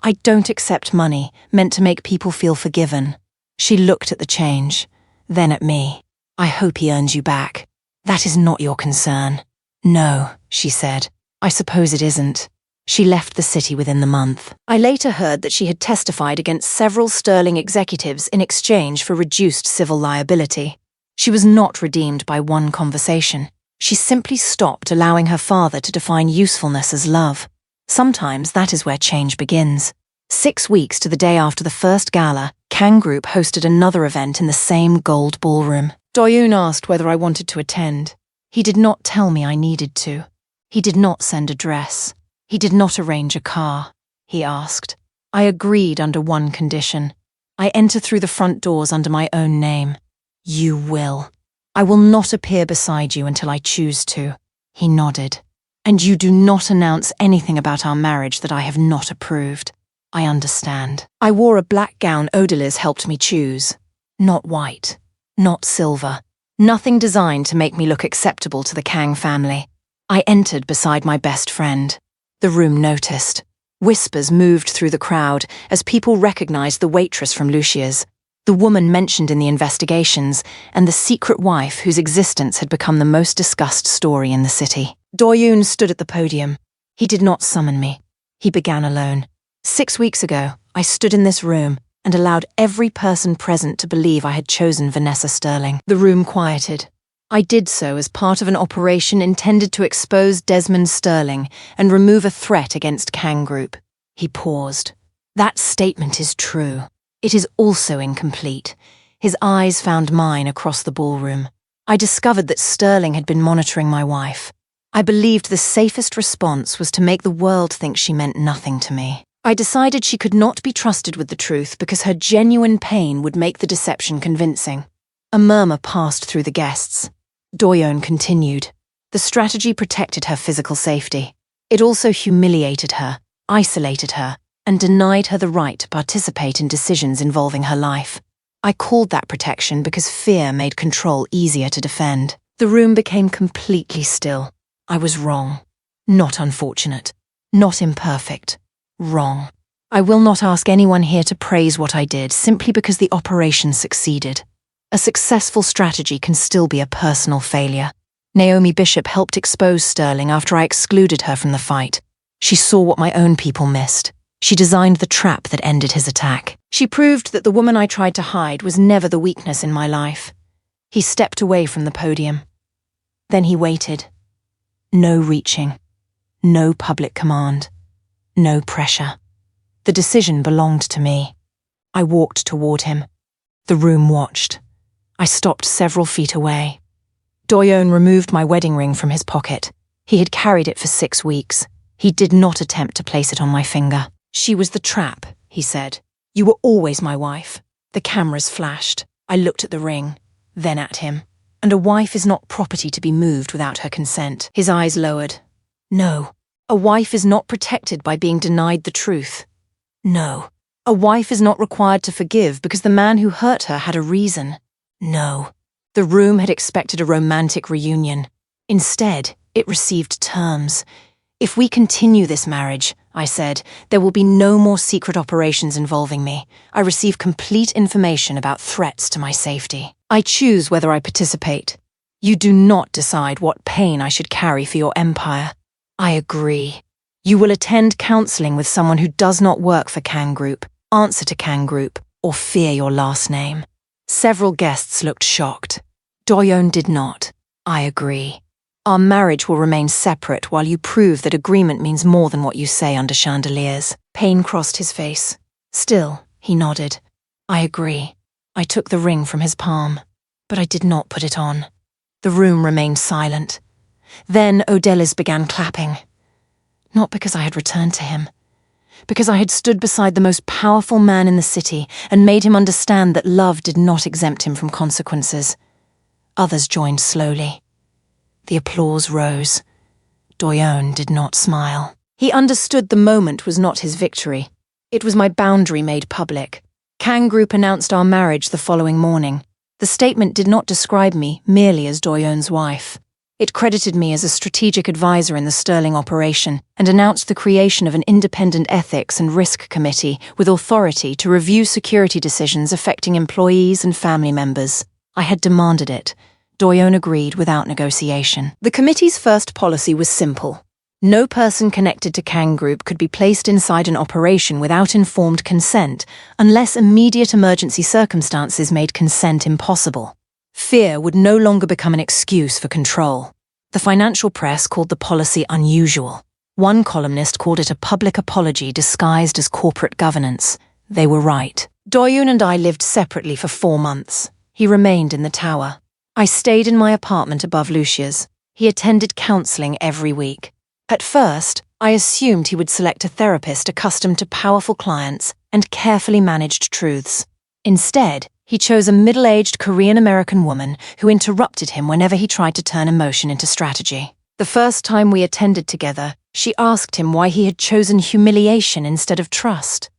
I don't accept money meant to make people feel forgiven. She looked at the change, then at me. I hope he earns you back. That is not your concern. No, she said. I suppose it isn't. She left the city within the month. I later heard that she had testified against several Sterling executives in exchange for reduced civil liability. She was not redeemed by one conversation. She simply stopped allowing her father to define usefulness as love. Sometimes that is where change begins. 6 weeks to the day after the first gala, Kang Group hosted another event in the same gold ballroom. Doyoon asked whether I wanted to attend. He did not tell me I needed to. He did not send a dress. He did not arrange a car. He asked. I agreed under one condition. I enter through the front doors under my own name. You will. I will not appear beside you until I choose to. He nodded. And you do not announce anything about our marriage that I have not approved. I understand. I wore a black gown Odalys helped me choose. Not white. Not silver. Nothing designed to make me look acceptable to the Kang family. I entered beside my best friend. The room noticed. Whispers moved through the crowd as people recognized the waitress from Lucia's. The woman mentioned in the investigations, and the secret wife whose existence had become the most discussed story in the city. Doyoon stood at the podium. He did not summon me. He began alone. 6 weeks ago, I stood in this room and allowed every person present to believe I had chosen Vanessa Sterling. The room quieted. I did so as part of an operation intended to expose Desmond Sterling and remove a threat against Kang Group. He paused. That statement is true. It is also incomplete. His eyes found mine across the ballroom. I discovered that Sterling had been monitoring my wife. I believed the safest response was to make the world think she meant nothing to me. I decided she could not be trusted with the truth because her genuine pain would make the deception convincing. A murmur passed through the guests. Doyoon continued. The strategy protected her physical safety. It also humiliated her, isolated her, and denied her the right to participate in decisions involving her life. I called that protection because fear made control easier to defend. The room became completely still. I was wrong. Not unfortunate. Not imperfect. Wrong. I will not ask anyone here to praise what I did simply because the operation succeeded. A successful strategy can still be a personal failure. Naomi Bishop helped expose Sterling after I excluded her from the fight. She saw what my own people missed. She designed the trap that ended his attack. She proved that the woman I tried to hide was never the weakness in my life. He stepped away from the podium. Then he waited. No reaching. No public command. No pressure. The decision belonged to me. I walked toward him. The room watched. I stopped several feet away. Doyoon removed my wedding ring from his pocket. He had carried it for 6 weeks. He did not attempt to place it on my finger. She was the trap, he said. You were always my wife. The cameras flashed. I looked at the ring, then at him. And a wife is not property to be moved without her consent. His eyes lowered. No, a wife is not protected by being denied the truth. No, a wife is not required to forgive because the man who hurt her had a reason. No, the room had expected a romantic reunion. Instead, it received terms. If we continue this marriage, I said, there will be no more secret operations involving me. I receive complete information about threats to my safety. I choose whether I participate. You do not decide what pain I should carry for your empire. I agree. You will attend counseling with someone who does not work for Kang Group, answer to Kang Group, or fear your last name. Several guests looked shocked. Doyoon did not. I agree. Our marriage will remain separate while you prove that agreement means more than what you say under chandeliers. Pain crossed his face. Still, he nodded. I agree. I took the ring from his palm, but I did not put it on. The room remained silent. Then Odelis began clapping. Not because I had returned to him. Because I had stood beside the most powerful man in the city and made him understand that love did not exempt him from consequences. Others joined slowly. The applause rose. Doyoon did not smile. He understood the moment was not his victory. It was my boundary made public. Kang Group announced our marriage the following morning. The statement did not describe me merely as Doyoon's wife. It credited me as a strategic advisor in the Sterling operation and announced the creation of an independent ethics and risk committee with authority to review security decisions affecting employees and family members. I had demanded it. Doyoon agreed without negotiation. The committee's first policy was simple. No person connected to Kang Group could be placed inside an operation without informed consent, unless immediate emergency circumstances made consent impossible. Fear would no longer become an excuse for control. The financial press called the policy unusual. One columnist called it a public apology disguised as corporate governance. They were right. Doyoon and I lived separately for 4 months. He remained in the tower. I stayed in my apartment above Lucia's. He attended counseling every week. At first, I assumed he would select a therapist accustomed to powerful clients and carefully managed truths. Instead, he chose a middle-aged Korean-American woman who interrupted him whenever he tried to turn emotion into strategy. The first time we attended together, she asked him why he had chosen humiliation instead of trust.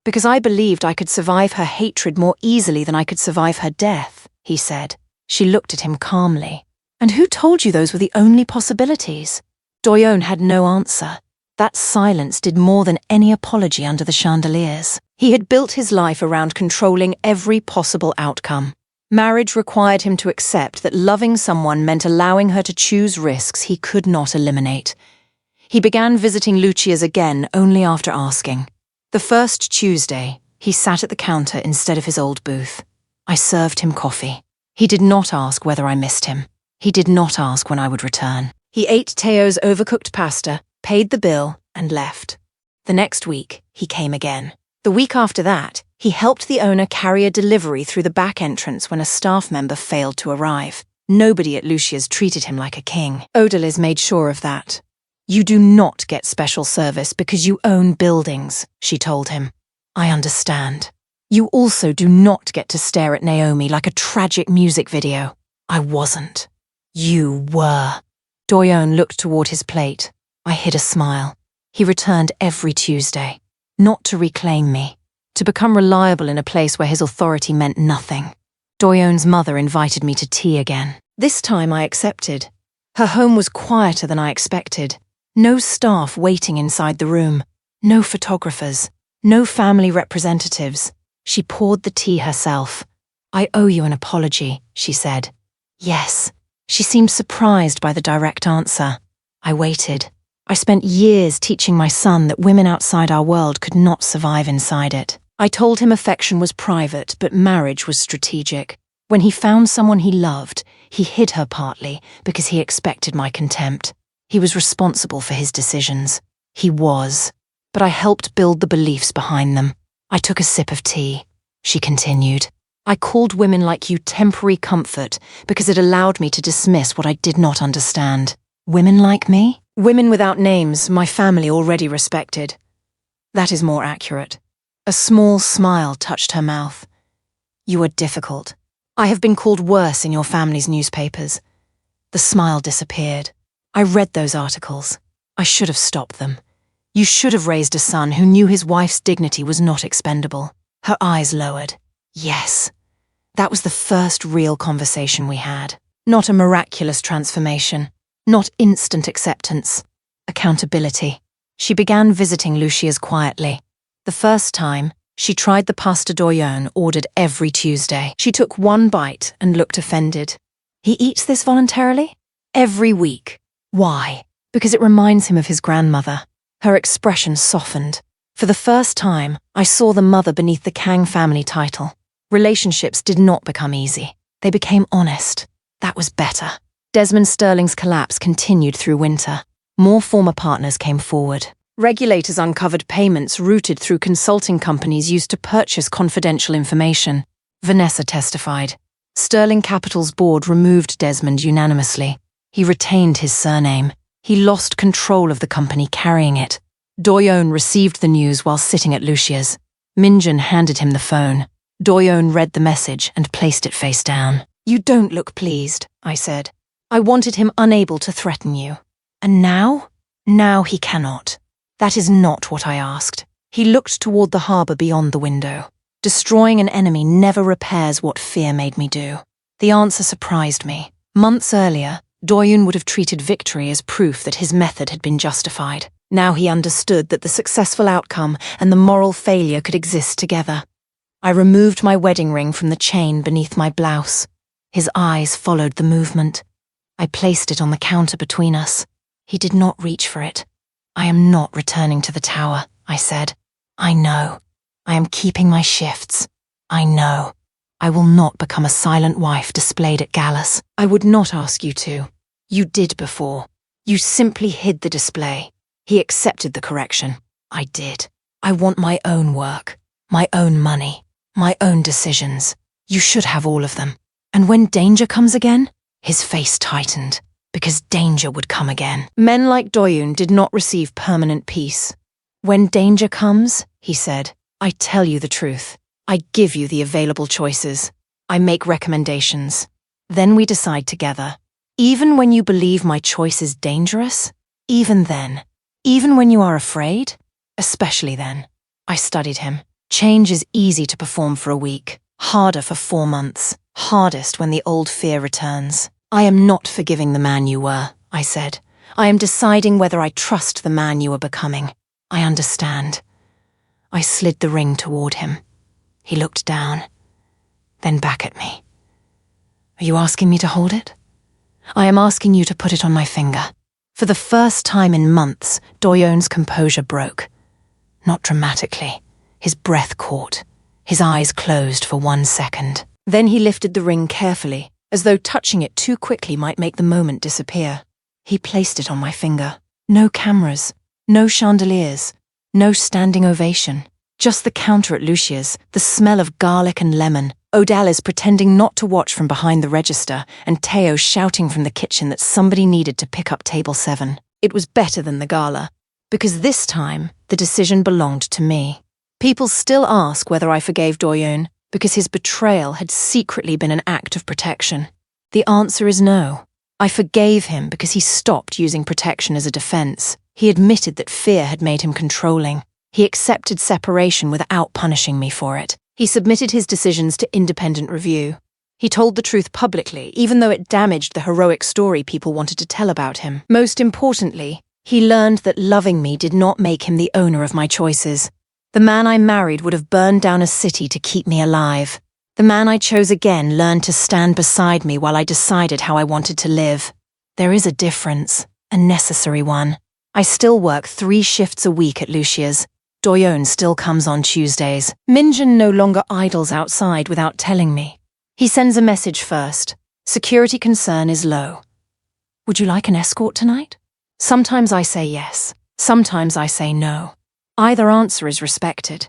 Because I believed I could survive her hatred more easily than I could survive her death, he said. She looked at him calmly. And who told you those were the only possibilities? Doyoon had no answer. That silence did more than any apology under the chandeliers. He had built his life around controlling every possible outcome. Marriage required him to accept that loving someone meant allowing her to choose risks he could not eliminate. He began visiting Lucia's again only after asking. The first Tuesday, he sat at the counter instead of his old booth. I served him coffee. He did not ask whether I missed him. He did not ask when I would return. He ate Teo's overcooked pasta, paid the bill, and left. The next week, he came again. The week after that, he helped the owner carry a delivery through the back entrance when a staff member failed to arrive. Nobody at Lucia's treated him like a king. Odalys made sure of that. "You do not get special service because you own buildings," she told him. "I understand. You also do not get to stare at Naomi like a tragic music video." I wasn't. You were. Doyoon looked toward his plate. I hid a smile. He returned every Tuesday. Not to reclaim me. To become reliable in a place where his authority meant nothing. Doyoon's mother invited me to tea again. This time I accepted. Her home was quieter than I expected. No staff waiting inside the room. No photographers. No family representatives. She poured the tea herself. "I owe you an apology," she said. "Yes." She seemed surprised by the direct answer. I waited. I spent years teaching my son that women outside our world could not survive inside it. I told him affection was private, but marriage was strategic. When he found someone he loved, he hid her partly because he expected my contempt. He was responsible for his decisions. He was. But I helped build the beliefs behind them. I took a sip of tea. She continued. "I called women like you temporary comfort because it allowed me to dismiss what I did not understand. Women like me? Women without names my family already respected. That is more accurate." A small smile touched her mouth. "You are difficult. I have been called worse in your family's newspapers." The smile disappeared. "I read those articles. I should have stopped them. You should have raised a son who knew his wife's dignity was not expendable." Her eyes lowered. "Yes." That was the first real conversation we had. Not a miraculous transformation. Not instant acceptance. Accountability. She began visiting Lucia's quietly. The first time, she tried the pasta Doyoon ordered every Tuesday. She took one bite and looked offended. "He eats this voluntarily?" "Every week." "Why?" "Because it reminds him of his grandmother." Her expression softened. For the first time, I saw the mother beneath the Kang family title. Relationships did not become easy. They became honest. That was better. Desmond Sterling's collapse continued through winter. More former partners came forward. Regulators uncovered payments routed through consulting companies used to purchase confidential information. Vanessa testified. Sterling Capital's board removed Desmond unanimously. He retained his surname. He lost control of the company carrying it. Doyoon received the news while sitting at Lucia's. Minjun handed him the phone. Doyoon read the message and placed it face down. "You don't look pleased," I said. "I wanted him unable to threaten you. And now? Now he cannot. That is not what I asked." He looked toward the harbour beyond the window. Destroying an enemy never repairs what fear made me do. The answer surprised me. Months earlier, Doyoon would have treated victory as proof that his method had been justified. Now he understood that the successful outcome and the moral failure could exist together. I removed my wedding ring from the chain beneath my blouse. His eyes followed the movement. I placed it on the counter between us. He did not reach for it. "I am not returning to the tower," I said. "I know. I am keeping my shifts. I know. I will not become a silent wife displayed at galas. I would not ask you to. You did before. You simply hid the display." He accepted the correction. I did. "I want my own work, my own money, my own decisions. You should have all of them. And when danger comes again?" His face tightened, because danger would come again. Men like Doyoon did not receive permanent peace. "When danger comes," he said, "I tell you the truth. I give you the available choices. I make recommendations. Then we decide together. Even when you believe my choice is dangerous, even then, even when you are afraid, especially then." I studied him. Change is easy to perform for a week, harder for 4 months, hardest when the old fear returns. "I am not forgiving the man you were," I said. "I am deciding whether I trust the man you are becoming. I understand. I slid the ring toward him. He looked down, then back at me. Are you asking me to hold it? I am asking you to put it on my finger. For the first time in months, Doyoon's composure broke. Not dramatically. His breath caught. His eyes closed for 1 second. Then he lifted the ring carefully, as though touching it too quickly might make the moment disappear. He placed it on my finger. No cameras, no chandeliers, no standing ovation. Just the counter at Lucia's, the smell of garlic and lemon, Odell is pretending not to watch from behind the register, and Teo shouting from the kitchen that somebody needed to pick up table 7. It was better than the gala, because this time, the decision belonged to me. People still ask whether I forgave Doyoon, because his betrayal had secretly been an act of protection. The answer is no. I forgave him because he stopped using protection as a defense. He admitted that fear had made him controlling. He accepted separation without punishing me for it. He submitted his decisions to independent review. He told the truth publicly, even though it damaged the heroic story people wanted to tell about him. Most importantly, he learned that loving me did not make him the owner of my choices. The man I married would have burned down a city to keep me alive. The man I chose again learned to stand beside me while I decided how I wanted to live. There is a difference, a necessary one. I still work 3 shifts a week at Lucia's. Doyoon still comes on Tuesdays. Minjin no longer idles outside without telling me. He sends a message first. Security concern is low. Would you like an escort tonight? Sometimes I say yes. Sometimes I say no. Either answer is respected.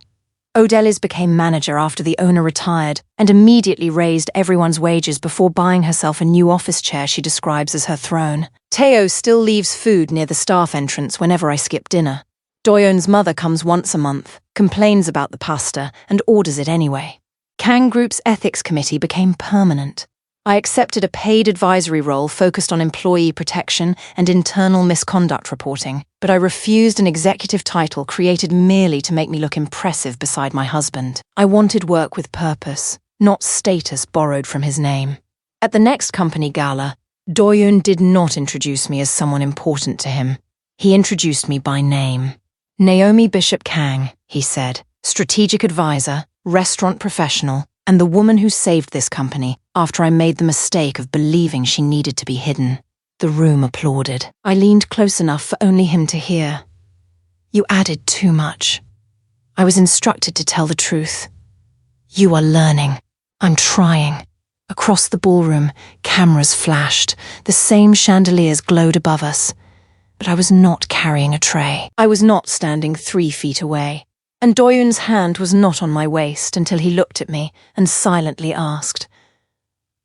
Odelis became manager after the owner retired and immediately raised everyone's wages before buying herself a new office chair she describes as her throne. Teo still leaves food near the staff entrance whenever I skip dinner. Doyoon's mother comes once a month, complains about the pasta, and orders it anyway. Kang Group's ethics committee became permanent. I accepted a paid advisory role focused on employee protection and internal misconduct reporting, but I refused an executive title created merely to make me look impressive beside my husband. I wanted work with purpose, not status borrowed from his name. At the next company gala, Doyoon did not introduce me as someone important to him. He introduced me by name. Naomi Bishop Kang, he said, strategic advisor, restaurant professional, and the woman who saved this company after I made the mistake of believing she needed to be hidden. The room applauded. I leaned close enough for only him to hear. You added too much. I was instructed to tell the truth. You are learning. I'm trying. Across the ballroom, cameras flashed. The same chandeliers glowed above us. But I was not carrying a tray. I was not standing 3 feet away. And Doyoon's hand was not on my waist until he looked at me and silently asked.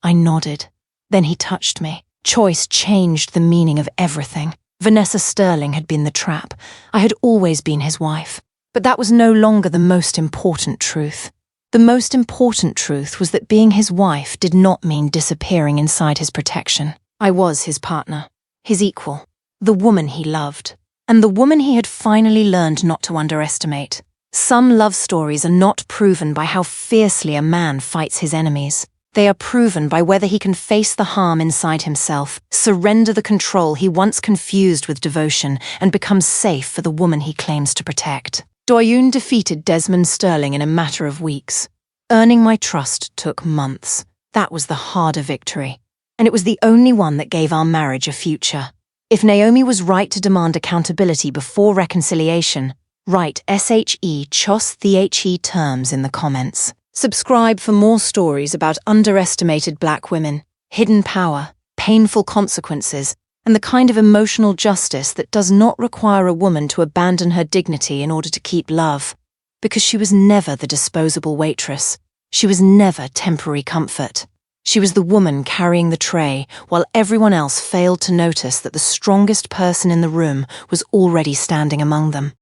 I nodded. Then he touched me. Choice changed the meaning of everything. Vanessa Sterling had been the trap. I had always been his wife. But that was no longer the most important truth. The most important truth was that being his wife did not mean disappearing inside his protection. I was his partner, his equal. The woman he loved, and the woman he had finally learned not to underestimate. Some love stories are not proven by how fiercely a man fights his enemies. They are proven by whether he can face the harm inside himself, surrender the control he once confused with devotion, and become safe for the woman he claims to protect. Doyoon defeated Desmond Sterling in a matter of weeks. Earning my trust took months. That was the harder victory, and it was the only one that gave our marriage a future. If Naomi was right to demand accountability before reconciliation, write SHE CHOS THE terms in the comments. Subscribe for more stories about underestimated black women, hidden power, painful consequences, and the kind of emotional justice that does not require a woman to abandon her dignity in order to keep love. Because she was never the disposable waitress. She was never temporary comfort. She was the woman carrying the tray, while everyone else failed to notice that the strongest person in the room was already standing among them.